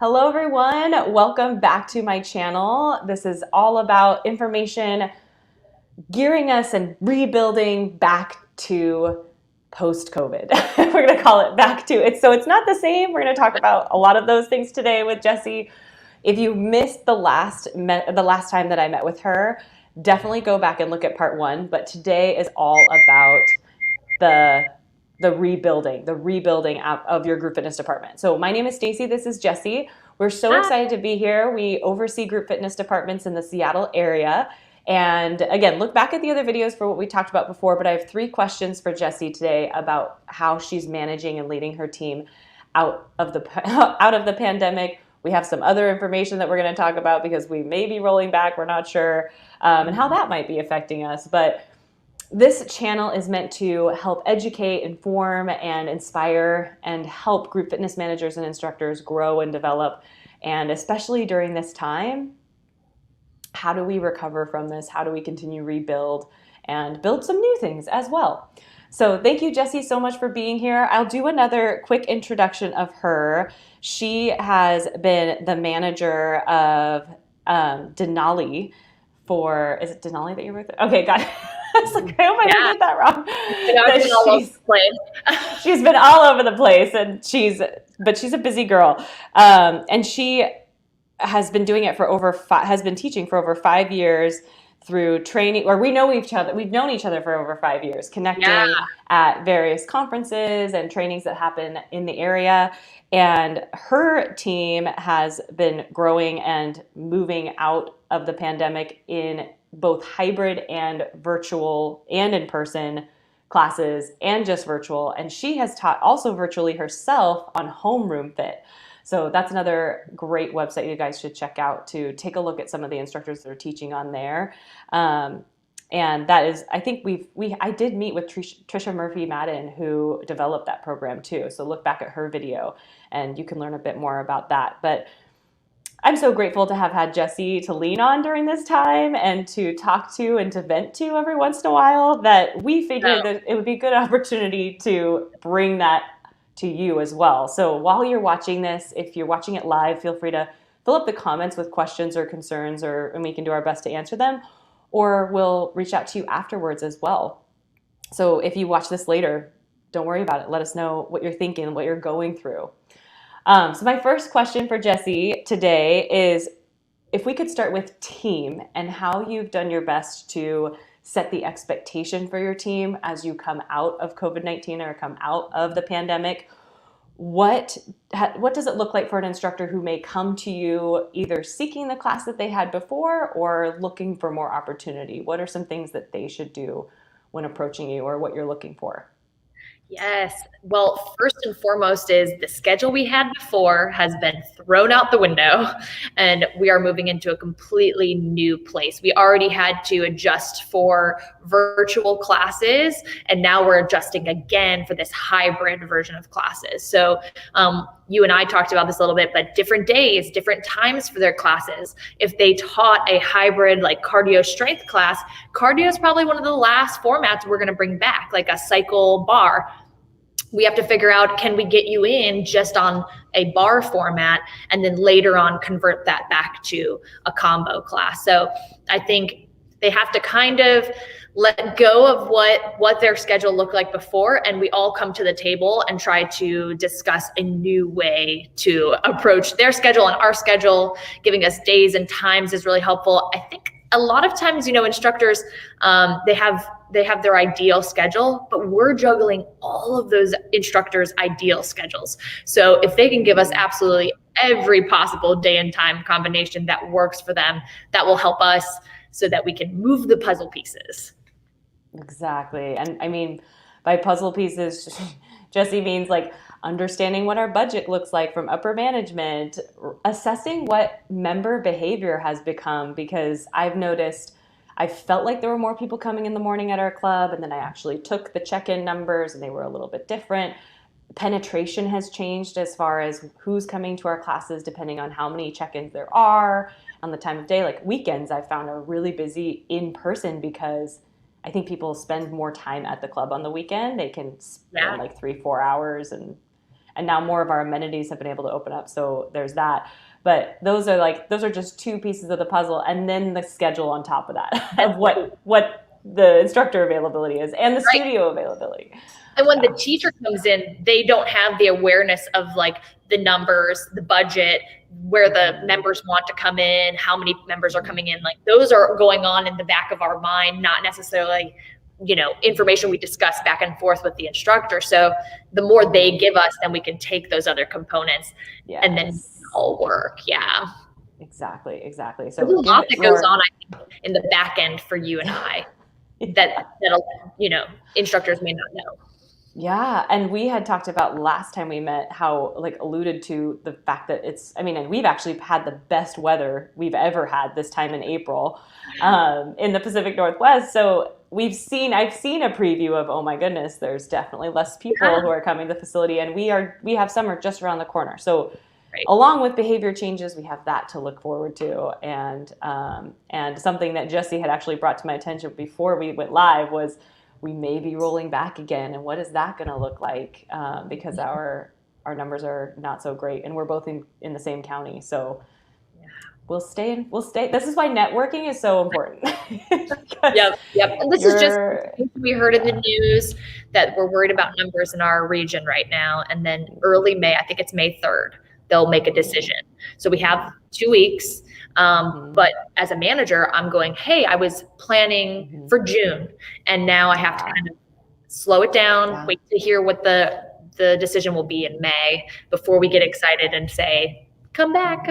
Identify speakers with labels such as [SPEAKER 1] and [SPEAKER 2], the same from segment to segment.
[SPEAKER 1] Hello everyone, welcome back to my channel. This is all about information gearing us and rebuilding back to post-COVID. We're gonna call it back to it. So it's not the same. We're gonna talk about a lot of those things today with Jessie. If you missed the last time that I met with her, definitely go back and look at part one. But today is all about the rebuilding of your group fitness department. So my name is Stacy. This is Jessie. We're so excited to be here. We oversee group fitness departments in the Seattle area. And again, look back at the other videos for what we talked about before, but I have 3 questions for Jessie today about how she's managing and leading her team out of the pandemic. We have some other information that we're going to talk about because we may be rolling back. We're not sure, and how that might be affecting us. But this channel is meant to help educate, inform, and inspire and help group fitness managers and instructors grow and develop. And especially during this time, how do we recover from this? How do we continue rebuild and build some new things as well? So thank you, Jessie, so much for being here. I'll do another quick introduction of her. She has been the manager of Denali is it Denali that you're with? Okay, got it. I was like, I hope I didn't get that wrong. She's been all over the place, and she's a busy girl, and she has been doing it for has been teaching for over 5 years through training, or we know each other. We've known each other for over 5 years, connecting at various conferences and trainings that happen in the area. And her team has been growing and moving out of the pandemic in both hybrid and virtual and in-person classes and just virtual. And she has taught also virtually herself on Homeroom Fit. So that's another great website you guys should check out to take a look at some of the instructors that are teaching on there. And that is, I think I did meet with Trisha Murphy Madden, who developed that program too. So look back at her video and you can learn a bit more about that. But I'm so grateful to have had Jessie to lean on during this time and to talk to and to vent to every once in a while, that we figured that it would be a good opportunity to bring that to you as well. So while you're watching this, if you're watching it live, feel free to fill up the comments with questions or concerns, and we can do our best to answer them, or we'll reach out to you afterwards as well. So if you watch this later, don't worry about it. Let us know what you're thinking, what you're going through. So my first question for Jessie today is, if we could start with team and how you've done your best to set the expectation for your team as you come out of COVID-19 or come out of the pandemic. What does it look like for an instructor who may come to you either seeking the class that they had before or looking for more opportunity? What are some things that they should do when approaching you, or what you're looking for?
[SPEAKER 2] Yes. Well, first and foremost is the schedule we had before has been thrown out the window, and we are moving into a completely new place. We already had to adjust for virtual classes, and now we're adjusting again for this hybrid version of classes. So you and I talked about this a little bit, but different days, different times for their classes. If they taught a hybrid like cardio strength class, cardio is probably one of the last formats we're going to bring back, like a cycle bar. We have to figure out, can we get you in just on a bar format and then later on convert that back to a combo class? So I think they have to kind of let go of what their schedule looked like before, and we all come to the table and try to discuss a new way to approach their schedule and our schedule. Giving us days and times is really helpful. I think a lot of times, instructors, they have their ideal schedule, but we're juggling all of those instructors' ideal schedules. So if they can give us absolutely every possible day and time combination that works for them, that will help us so that we can move the puzzle pieces.
[SPEAKER 1] Exactly. And I mean, by puzzle pieces, Jessie means like understanding what our budget looks like from upper management, assessing what member behavior has become, because I've noticed I felt like there were more people coming in the morning at our club, and then I actually took the check-in numbers and they were a little bit different. Penetration has changed as far as who's coming to our classes depending on how many check-ins there are on the time of day. Like weekends I found are really busy in person because I think people spend more time at the club on the weekend. They can spend like 3-4 hours and and now more of our amenities have been able to open up. So there's that. But those are just two pieces of the puzzle, and then the schedule on top of that of what the instructor availability is and the
[SPEAKER 2] Right.
[SPEAKER 1] studio availability.
[SPEAKER 2] And when the teacher comes in, they don't have the awareness of like the numbers, the budget, where the members want to come in, how many members are coming in. Like those are going on in the back of our mind, not necessarily, information we discuss back and forth with the instructor. So the more they give us, then we can take those other components and then all work. Yeah.
[SPEAKER 1] Exactly. So
[SPEAKER 2] there's a lot that goes on, I think, in the back end for you and I that instructors may not know.
[SPEAKER 1] Yeah, and we had talked about last time we met how alluded to the fact that and we've actually had the best weather we've ever had this time in April in the Pacific Northwest. So I've seen a preview of, oh my goodness, there's definitely less people who are coming to the facility, and we have summer just around the corner. So along with behavior changes, we have that to look forward to, and something that Jessie had actually brought to my attention before we went live was we may be rolling back again, and what is that going to look like? Because our numbers are not so great, and we're both in the same county, so we'll stay. This is why networking is so important.
[SPEAKER 2] Yep. And this is just we heard in the news that we're worried about numbers in our region right now, and then early May, I think it's May 3rd, they'll make a decision. So we have 2 weeks. But as a manager, I'm going, hey, I was planning for June, and now I have to kind of slow it down, wait to hear what the decision will be in May before we get excited and say, come back,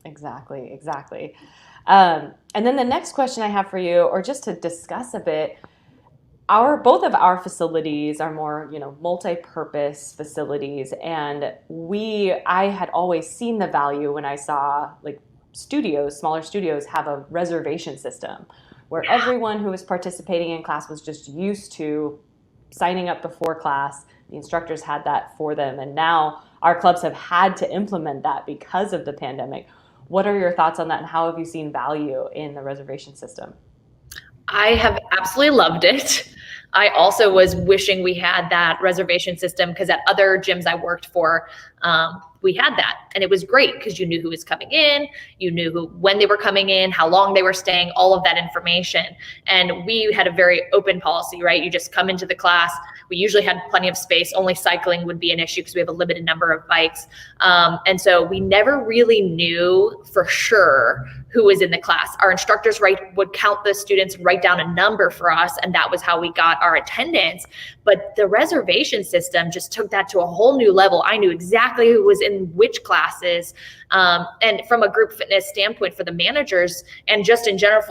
[SPEAKER 1] Exactly. And then the next question I have for you, or just to discuss a bit, both of our facilities are more, multi-purpose facilities, and I had always seen the value when I saw smaller studios have a reservation system where everyone who was participating in class was just used to signing up before class. The instructors had that for them, and now our clubs have had to implement that because of the pandemic. What are your thoughts on that, and how have you seen value in the reservation system?
[SPEAKER 2] I have absolutely loved it. I also was wishing we had that reservation system because at other gyms I worked for, we had that. And it was great because you knew who was coming in, you knew when they were coming in, how long they were staying, all of that information. And we had a very open policy, right? You just come into the class. We usually had plenty of space. Only cycling would be an issue because we have a limited number of bikes. And so we never really knew for sure who was in the class. Our instructors would count the students and write down a number for us, and that was how we got our attendance. But the reservation system just took that to a whole new level. I knew exactly who was in which classes. And from a group fitness standpoint for the managers, and just in general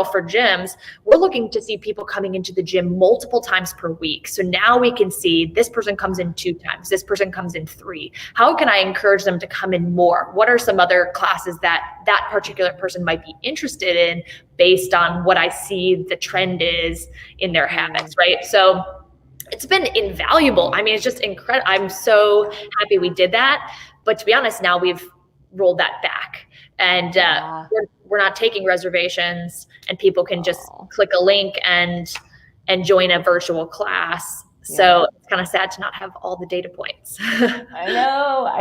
[SPEAKER 2] for gyms, we're looking to see people coming into the gym multiple times per week. So now we can see this person comes in 2 times, this person comes in 3. How can I encourage them to come in more? What are some other classes that particular person might be interested in based on what I see the trend is in their habits, right? So it's been invaluable. I mean, it's just incredible. I'm so happy we did that. But to be honest, now we've rolled that back. And we're not taking reservations, and people can just click a link and join a virtual class. So it's kind of sad to not have all the data points.
[SPEAKER 1] I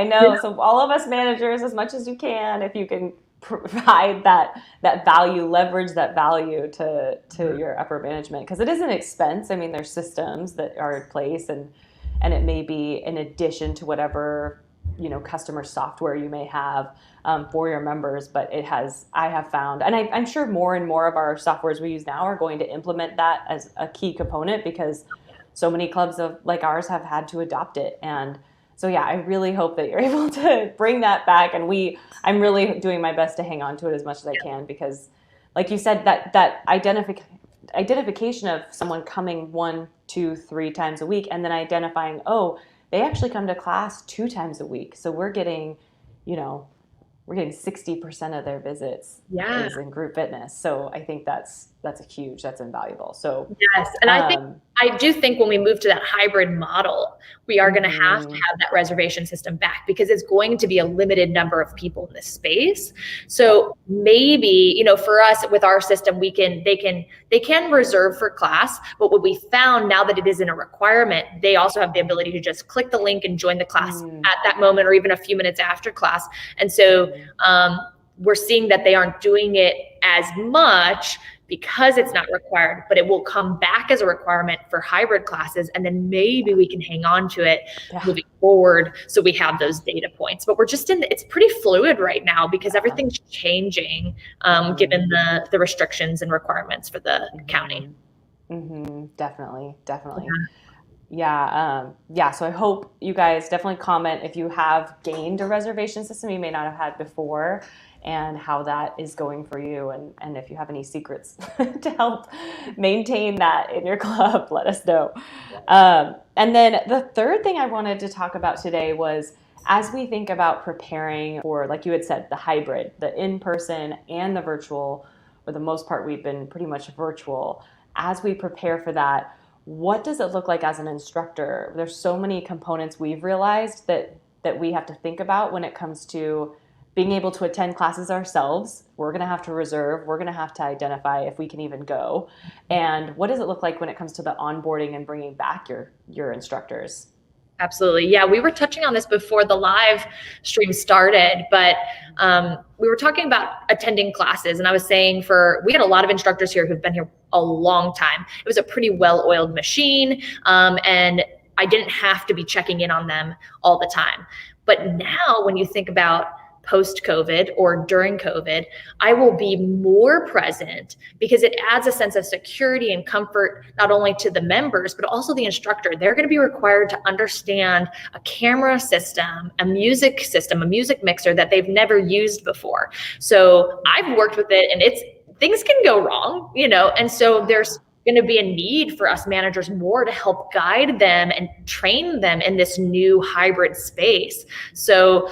[SPEAKER 1] know. So all of us managers, as much as you can, if you can provide that value, leverage that value to your upper management, because it is an expense. I mean, there's systems that are in place, and it may be in addition to whatever customer software you may have for your members. But I have found, and I'm sure more and more of our softwares we use now are going to implement that as a key component, because so many clubs like ours have had to adopt it. And so, I really hope that you're able to bring that back. And I'm really doing my best to hang on to it as much as I can, because like you said, that identification of someone coming 1, 2, 3 times a week, and then identifying, oh, they actually come to class 2 times a week. So we're getting, we're getting 60% of their visits
[SPEAKER 2] Yeah.
[SPEAKER 1] is in group fitness. So I think that's that's invaluable. So
[SPEAKER 2] Yes. And I do think when we move to that hybrid model, we are going to have that reservation system back because it's going to be a limited number of people in this space. So maybe, you know, for us with our system, they can reserve for class, but what we found now that it isn't a requirement, they also have the ability to just click the link and join the class at that moment or even a few minutes after class. And so we're seeing that they aren't doing it as much because it's not required, but it will come back as a requirement for hybrid classes. And then maybe we can hang on to it moving forward. So we have those data points, but we're just it's pretty fluid right now because everything's changing given the restrictions and requirements for the county.
[SPEAKER 1] Definitely. Yeah. So I hope you guys definitely comment if you have gained a reservation system you may not have had before and how that is going for you. And if you have any secrets to help maintain that in your club, let us know. And then the third thing I wanted to talk about today was as we think about preparing for, like you had said, the hybrid, the in-person and the virtual, for the most part, we've been pretty much virtual. As we prepare for that, what does it look like as an instructor? There's so many components we've realized that we have to think about when it comes to being able to attend classes ourselves. We're going to have to reserve. We're going to have to identify if we can even go. And what does it look like when it comes to the onboarding and bringing back your instructors?
[SPEAKER 2] Absolutely. Yeah, we were touching on this before the live stream started, but we were talking about attending classes. And I was saying we had a lot of instructors here who've been here a long time. It was a pretty well-oiled machine. And I didn't have to be checking in on them all the time. But now when you think about post-COVID or during COVID, I will be more present because it adds a sense of security and comfort, not only to the members, but also the instructor. They're going to be required to understand a camera system, a music system, a music mixer that they've never used before. So I've worked with it and things can go wrong, you know, and so there's going to be a need for us managers more to help guide them and train them in this new hybrid space. So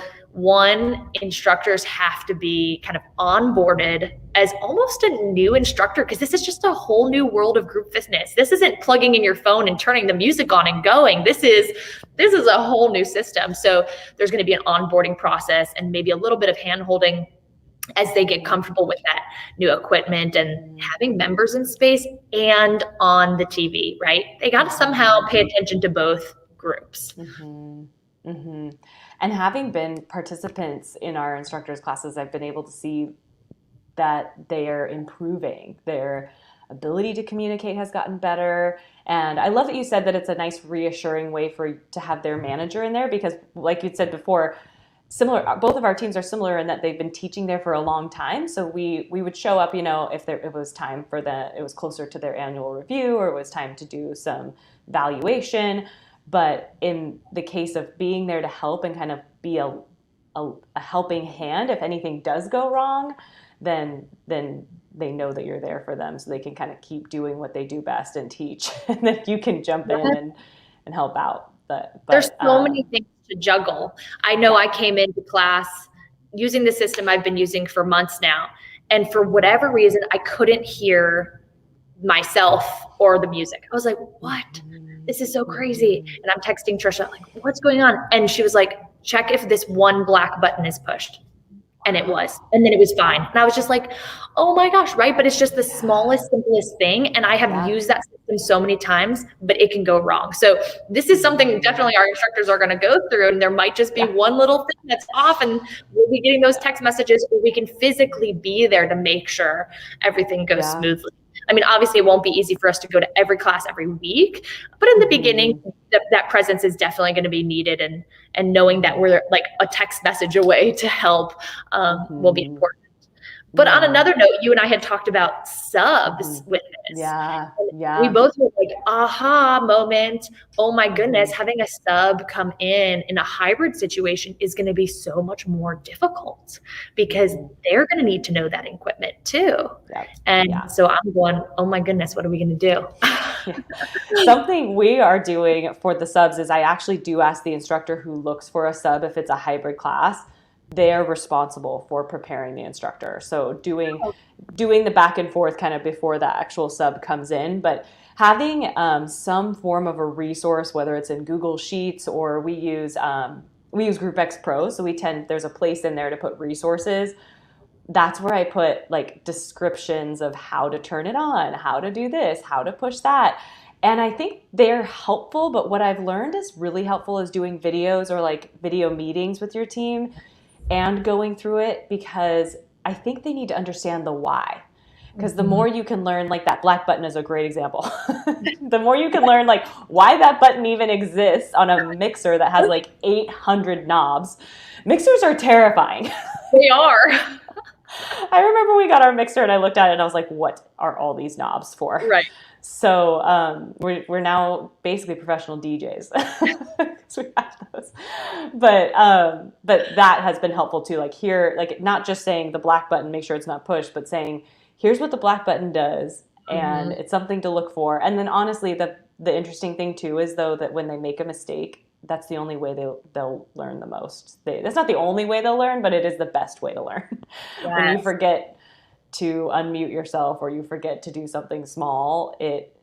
[SPEAKER 2] instructors have to be kind of onboarded as almost a new instructor because this is just a whole new world of group fitness. This isn't plugging in your phone and turning the music on and going. This is a whole new system. So there's going to be an onboarding process and maybe a little bit of hand-holding as they get comfortable with that new equipment and having members in space and on the TV, right? They got to somehow pay attention to both groups.
[SPEAKER 1] And having been participants in our instructors' classes, I've been able to see that they are improving. Their ability to communicate has gotten better. And I love that you said that it's a nice reassuring way to have their manager in there because like you said before, both of our teams are similar in that they've been teaching there for a long time. So we would show up, you know, if it was time it was closer to their annual review or it was time to do some valuation. But in the case of being there to help and kind of be a helping hand, if anything does go wrong, then they know that you're there for them so they can kind of keep doing what they do best and teach. And then you can jump in and help out. But
[SPEAKER 2] there's so many things to juggle. I know I came into class using the system I've been using for months now. And for whatever reason, I couldn't hear myself or the music. I was like, what? This is so crazy. And I'm texting Trisha, like, what's going on? And she was like, check if this one black button is pushed. And it was. And then it was fine. And I was just like, oh my gosh, right? But it's just the smallest, simplest thing. And I have used that system so many times, but it can go wrong. So this is something definitely our instructors are going to go through. And there might just be one little thing that's off and we'll be getting those text messages where we can physically be there to make sure everything goes smoothly. I mean, obviously it won't be easy for us to go to every class every week, but in the beginning, that presence is definitely going to be needed, and knowing that we're like a text message away to help will be important. But on another note, you and I had talked about subs with this.
[SPEAKER 1] Yeah.
[SPEAKER 2] We both were like, aha moment. Oh my goodness, having a sub come in a hybrid situation is going to be so much more difficult because they're going to need to know that equipment too. So I'm going, oh my goodness, what are we going to do?
[SPEAKER 1] Something we are doing for the subs is I actually do ask the instructor who looks for a sub if it's a hybrid class they're responsible for preparing the instructor. So doing the back and forth kind of before the actual sub comes in, but having some form of a resource, whether it's in Google Sheets or we use GroupX Pro, so there's a place in there to put resources. That's where I put like descriptions of how to turn it on, how to do this, how to push that. And I think they're helpful, but what I've learned is really helpful is doing videos or like video meetings with your team and going through it, because I think they need to understand the why. Because the more you can learn, like that black button is a great example. The more you can learn like why that button even exists on a mixer that has like 800 knobs. Mixers are terrifying.
[SPEAKER 2] They are.
[SPEAKER 1] I remember we got our mixer and I looked at it and I was like, what are all these knobs for?
[SPEAKER 2] Right.
[SPEAKER 1] So we're now basically professional DJs. So we have those. But that has been helpful too. Like here, like not just saying the black button, make sure it's not pushed, but saying, here's what the black button does, and it's something to look for. And then honestly, the interesting thing too is though that when they make a mistake, that's the only way they'll learn the most. That's not the only way they'll learn, but it is the best way to learn. Yes. When you forget to unmute yourself or you forget to do something small, it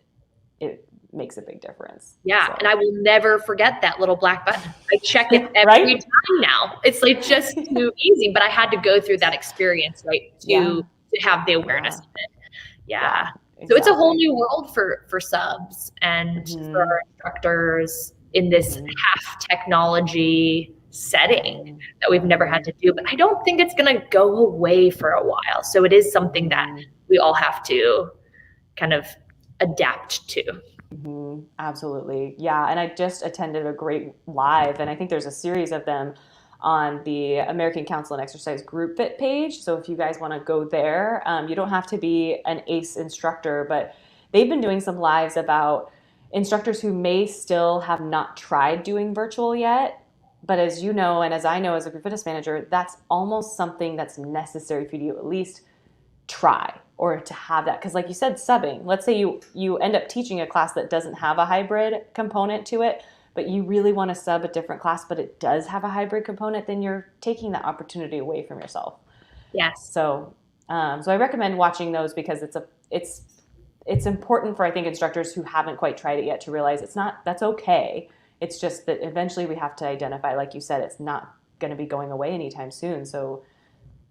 [SPEAKER 1] makes a big difference.
[SPEAKER 2] Yeah,
[SPEAKER 1] so.
[SPEAKER 2] And I will never forget that little black button. I check it every time now. It's like just too easy, but I had to go through that experience, right, to have the awareness of it. Yeah. Exactly. So it's a whole new world for subs and for our instructors in this half technology setting that we've never had to do. But I don't think it's going to go away for a while. So it is something that we all have to kind of adapt to.
[SPEAKER 1] Absolutely. Yeah. And I just attended a great live, and I think there's a series of them on the American Council and Exercise Group Fit page. So if you guys want to go there, you don't have to be an ACE instructor, but they've been doing some lives about instructors who may still have not tried doing virtual yet. But as you know, and as I know as a group fitness manager, that's almost something that's necessary for you to at least try or to have that. Because like you said, subbing, let's say you end up teaching a class that doesn't have a hybrid component to it, but you really want to sub a different class, but it does have a hybrid component, then you're taking that opportunity away from yourself.
[SPEAKER 2] Yes.
[SPEAKER 1] So I recommend watching those, because it's important for, I think, instructors who haven't quite tried it yet to realize that's okay. It's just that eventually we have to identify, like you said, it's not going to be going away anytime soon. So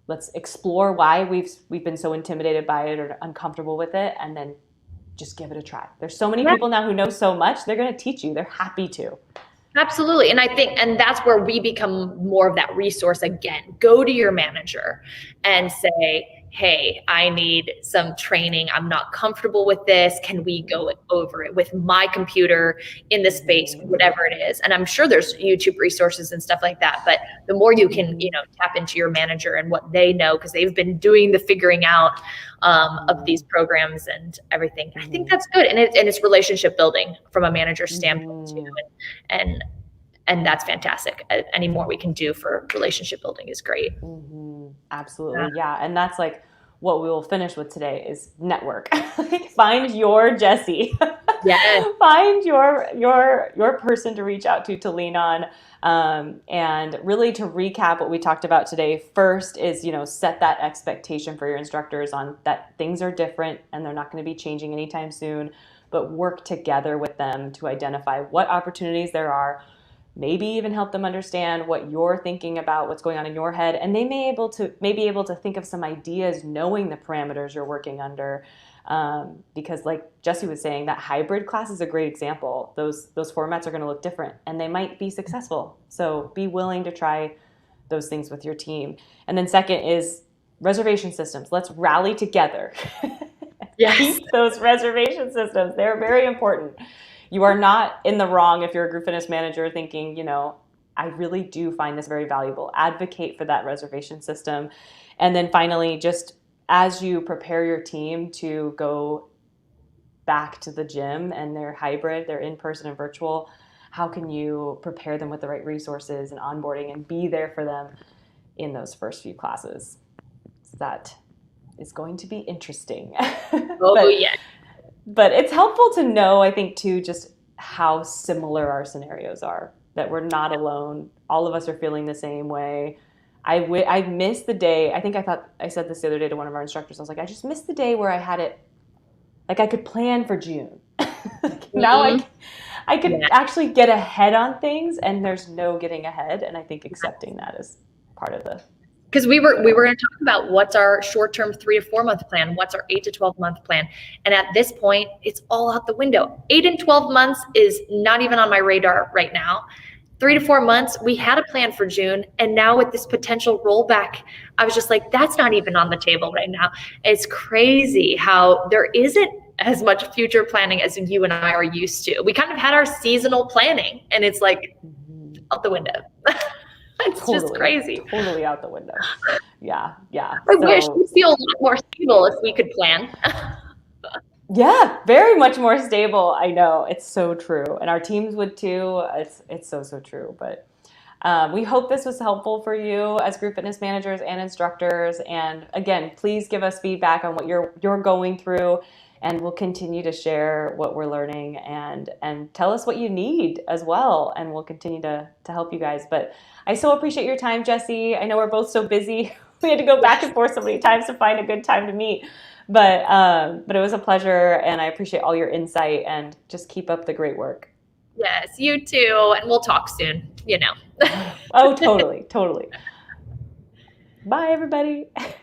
[SPEAKER 1] let's explore why we've been so intimidated by it or uncomfortable with it, and then just give it a try. There's so many people now who know so much, they're going to teach you. They're happy to.
[SPEAKER 2] Absolutely. And I think, and that's where we become more of that resource again. Go to your manager and say, hey, I need some training. I'm not comfortable with this. Can we go over it with my computer in the space, whatever it is? And I'm sure there's YouTube resources and stuff like that. But the more you can, tap into your manager and what they know, because they've been doing the figuring out of these programs and everything. I think that's good. And it's relationship building from a manager standpoint too. And that's fantastic. Any more we can do for relationship building is great.
[SPEAKER 1] Absolutely. Yeah. And that's like what we will finish with today is network. Find your Jessie.
[SPEAKER 2] Yes.
[SPEAKER 1] Find your person to reach out to lean on. And really to recap what we talked about today, first is, set that expectation for your instructors on that things are different and they're not going to be changing anytime soon, but work together with them to identify what opportunities there are. Maybe even help them understand what you're thinking about, what's going on in your head, and they may be able to think of some ideas knowing the parameters you're working under. Because like Jessie was saying, that hybrid class is a great example. Those formats are going to look different and they might be successful. So be willing to try those things with your team. And then second is reservation systems. Let's rally together.
[SPEAKER 2] Yes.
[SPEAKER 1] Keep those reservation systems. They're very important. You are not in the wrong if you're a group fitness manager thinking, I really do find this very valuable. Advocate for that reservation system. And then finally, just as you prepare your team to go back to the gym and they're hybrid, they're in-person and virtual, how can you prepare them with the right resources and onboarding and be there for them in those first few classes? So that is going to be interesting.
[SPEAKER 2] Yeah.
[SPEAKER 1] But it's helpful to know, I think, too, just how similar our scenarios are, that we're not alone. All of us are feeling the same way. I miss the day. I think I said this the other day to one of our instructors. I was like, I just miss the day where I had it, like I could plan for June. Now I could
[SPEAKER 2] Yeah.
[SPEAKER 1] actually get ahead on things, and there's no getting ahead. And I think accepting that is part of the.
[SPEAKER 2] Because we were going to talk about what's our short-term 3 to 4 month plan, what's our 8 to 12 month plan, and at this point, it's all out the window. 8 and 12 months is not even on my radar right now. 3 to 4 months, we had a plan for June, and now with this potential rollback, I was just like, that's not even on the table right now. It's crazy how there isn't as much future planning as you and I are used to. We kind of had our seasonal planning, and it's like out the window. It's just crazy.
[SPEAKER 1] Totally out the window. Yeah.
[SPEAKER 2] I wish we'd feel a lot more stable if we could plan.
[SPEAKER 1] Yeah, very much more stable. I know, it's so true, and our teams would too. It's so true. But we hope this was helpful for you as group fitness managers and instructors. And again, please give us feedback on what you're going through, and we'll continue to share what we're learning and tell us what you need as well, and we'll continue to help you guys. But I so appreciate your time, Jessie. I know we're both so busy. We had to go back and forth so many times to find a good time to meet. But it was a pleasure, and I appreciate all your insight, and just keep up the great work.
[SPEAKER 2] Yes, you too. And we'll talk soon,
[SPEAKER 1] Oh, totally. Bye, everybody.
[SPEAKER 2] Bye.